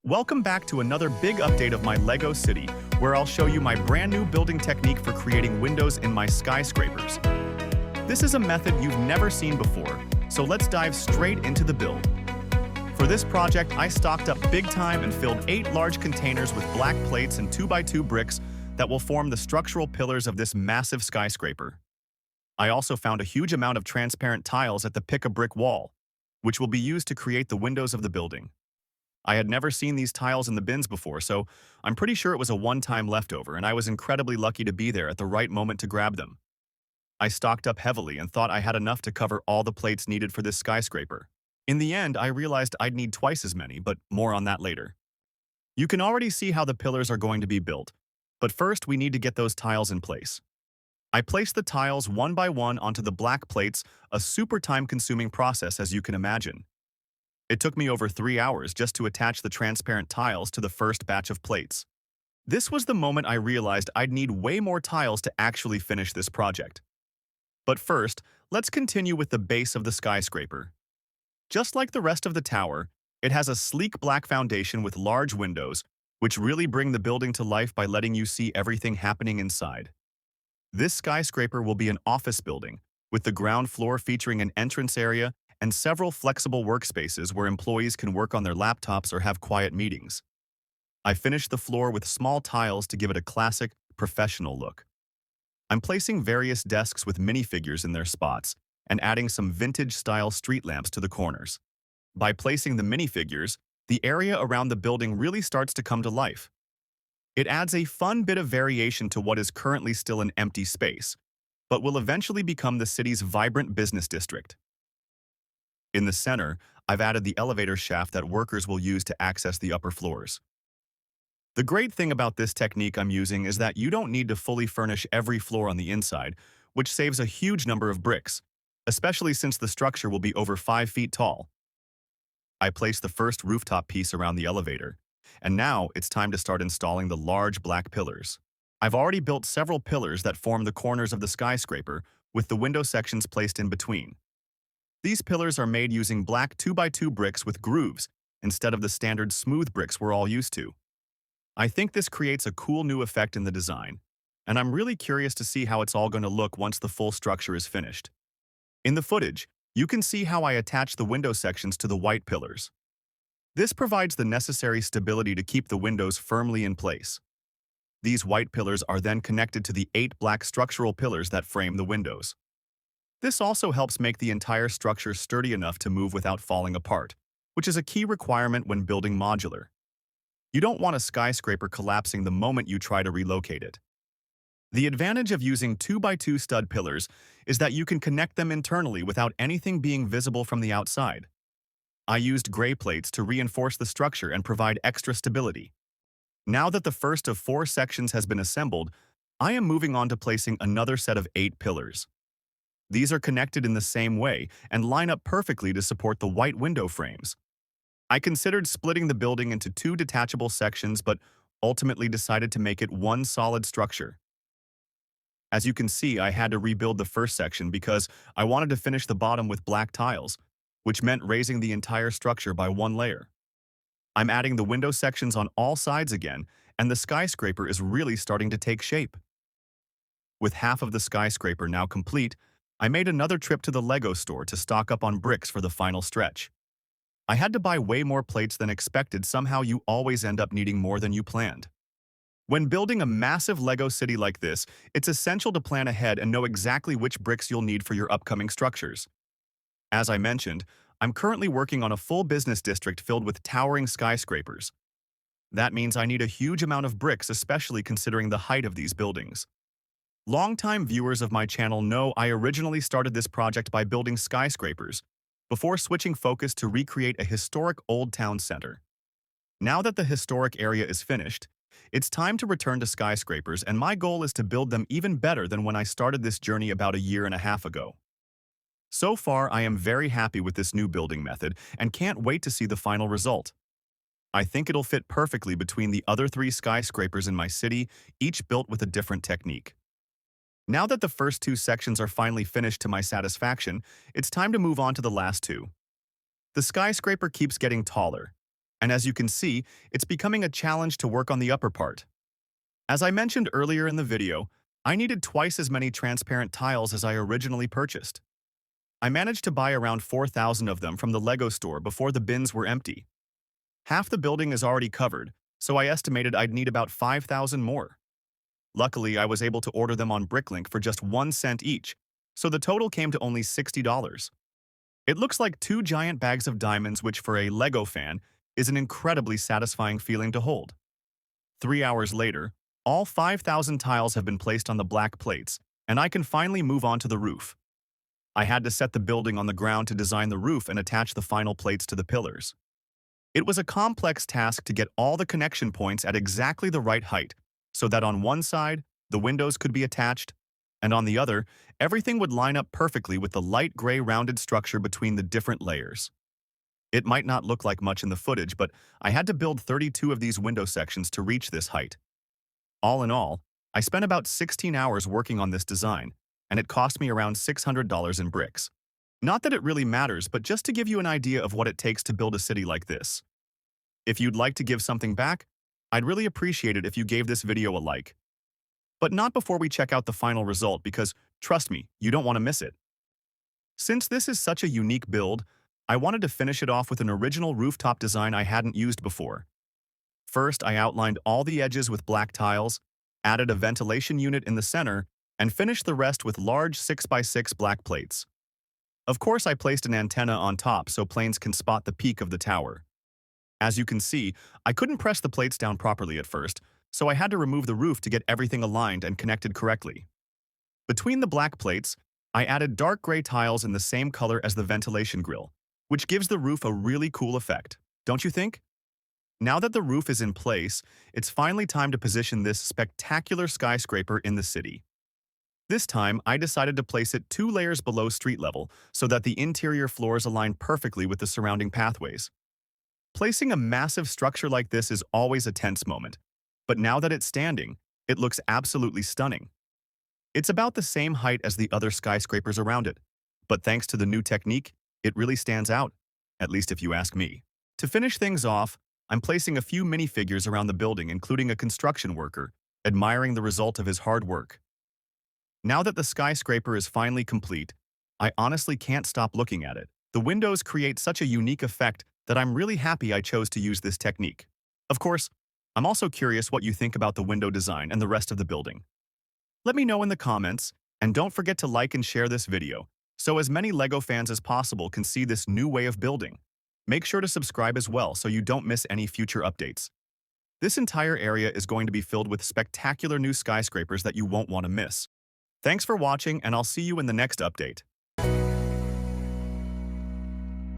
Welcome back to another big update of my LEGO city, where I'll show you my brand new building technique for creating windows in my skyscrapers. This is a method you've never seen before, so let's dive straight into the build. For this project, I stocked up big time and filled 8 large containers with black plates and 2x2 bricks that will form the structural pillars of this massive skyscraper. I also found a huge amount of transparent tiles at the pick-a-brick wall, which will be used to create the windows of the building. I had never seen these tiles in the bins before, so I'm pretty sure it was a one-time leftover, and I was incredibly lucky to be there at the right moment to grab them. I stocked up heavily and thought I had enough to cover all the plates needed for this skyscraper. In the end, I realized I'd need twice as many, but more on that later. You can already see how the pillars are going to be built, but first we need to get those tiles in place. I placed the tiles one by one onto the black plates, a super time-consuming process as you can imagine. It took me over 3 hours just to attach the transparent tiles to the first batch of plates. This was the moment I realized I'd need way more tiles to actually finish this project. But first, let's continue with the base of the skyscraper. Just like the rest of the tower, it has a sleek black foundation with large windows, which really bring the building to life by letting you see everything happening inside. This skyscraper will be an office building, with the ground floor featuring an entrance area and several flexible workspaces where employees can work on their laptops or have quiet meetings. I finished the floor with small tiles to give it a classic, professional look. I'm placing various desks with minifigures in their spots and adding some vintage-style street lamps to the corners. By placing the minifigures, the area around the building really starts to come to life. It adds a fun bit of variation to what is currently still an empty space, but will eventually become the city's vibrant business district. In the center, I've added the elevator shaft that workers will use to access the upper floors. The great thing about this technique I'm using is that you don't need to fully furnish every floor on the inside, which saves a huge number of bricks, especially since the structure will be over 5 feet tall. I placed the first rooftop piece around the elevator, and now it's time to start installing the large black pillars. I've already built several pillars that form the corners of the skyscraper, with the window sections placed in between. These pillars are made using black 2x2 bricks with grooves instead of the standard smooth bricks we're all used to. I think this creates a cool new effect in the design, and I'm really curious to see how it's all going to look once the full structure is finished. In the footage, you can see how I attach the window sections to the white pillars. This provides the necessary stability to keep the windows firmly in place. These white pillars are then connected to the 8 black structural pillars that frame the windows. This also helps make the entire structure sturdy enough to move without falling apart, which is a key requirement when building modular. You don't want a skyscraper collapsing the moment you try to relocate it. The advantage of using 2x2 stud pillars is that you can connect them internally without anything being visible from the outside. I used gray plates to reinforce the structure and provide extra stability. Now that the first of 4 sections has been assembled, I am moving on to placing another set of 8 pillars. These are connected in the same way and line up perfectly to support the white window frames. I considered splitting the building into 2 detachable sections, but ultimately decided to make it one solid structure. As you can see, I had to rebuild the first section because I wanted to finish the bottom with black tiles, which meant raising the entire structure by 1 layer. I'm adding the window sections on all sides again, and the skyscraper is really starting to take shape. With half of the skyscraper now complete, I made another trip to the LEGO store to stock up on bricks for the final stretch. I had to buy way more plates than expected. Somehow you always end up needing more than you planned. When building a massive LEGO city like this, it's essential to plan ahead and know exactly which bricks you'll need for your upcoming structures. As I mentioned, I'm currently working on a full business district filled with towering skyscrapers. That means I need a huge amount of bricks, especially considering the height of these buildings. Longtime viewers of my channel know I originally started this project by building skyscrapers, before switching focus to recreate a historic old town center. Now that the historic area is finished, it's time to return to skyscrapers, and my goal is to build them even better than when I started this journey about 1.5 years ago. So far, I am very happy with this new building method and can't wait to see the final result. I think it'll fit perfectly between the other 3 skyscrapers in my city, each built with a different technique. Now that the first 2 sections are finally finished to my satisfaction, it's time to move on to the last 2. The skyscraper keeps getting taller, And as you can see, it's becoming a challenge to work on the upper part. As I mentioned earlier in the video, I needed twice as many transparent tiles as I originally purchased. I managed to buy around 4,000 of them from the LEGO store before the bins were empty. Half the building is already covered, so I estimated I'd need about 5,000 more. Luckily, I was able to order them on Bricklink for just 1 cent each, so the total came to only $60. It looks like 2 giant bags of diamonds, which for a LEGO fan is an incredibly satisfying feeling to hold. 3 hours later, all 5,000 tiles have been placed on the black plates, and I can finally move on to the roof. I had to set the building on the ground to design the roof and attach the final plates to the pillars. It was a complex task to get all the connection points at exactly the right height, so that on one side, the windows could be attached, and on the other, everything would line up perfectly with the light gray rounded structure between the different layers. It might not look like much in the footage, but I had to build 32 of these window sections to reach this height. All in all, I spent about 16 hours working on this design, and it cost me around $600 in bricks. Not that it really matters, but just to give you an idea of what it takes to build a city like this. If you'd like to give something back, I'd really appreciate it if you gave this video a like. But not before we check out the final result, because, trust me, you don't want to miss it. Since this is such a unique build, I wanted to finish it off with an original rooftop design I hadn't used before. First, I outlined all the edges with black tiles, added a ventilation unit in the center, and finished the rest with large 6x6 black plates. Of course, I placed an antenna on top so planes can spot the peak of the tower. As you can see, I couldn't press the plates down properly at first, so I had to remove the roof to get everything aligned and connected correctly. Between the black plates, I added dark gray tiles in the same color as the ventilation grill, which gives the roof a really cool effect, don't you think? Now that the roof is in place, it's finally time to position this spectacular skyscraper in the city. This time, I decided to place it 2 layers below street level so that the interior floors align perfectly with the surrounding pathways. Placing a massive structure like this is always a tense moment, but now that it's standing, it looks absolutely stunning. It's about the same height as the other skyscrapers around it, but thanks to the new technique, it really stands out, at least if you ask me. To finish things off, I'm placing a few minifigures around the building, including a construction worker, admiring the result of his hard work. Now that the skyscraper is finally complete, I honestly can't stop looking at it. The windows create such a unique effect that I'm really happy I chose to use this technique. Of course, I'm also curious what you think about the window design and the rest of the building. Let me know in the comments, and don't forget to like and share this video, so as many LEGO fans as possible can see this new way of building. Make sure to subscribe as well so you don't miss any future updates. This entire area is going to be filled with spectacular new skyscrapers that you won't want to miss. Thanks for watching, and I'll see you in the next update.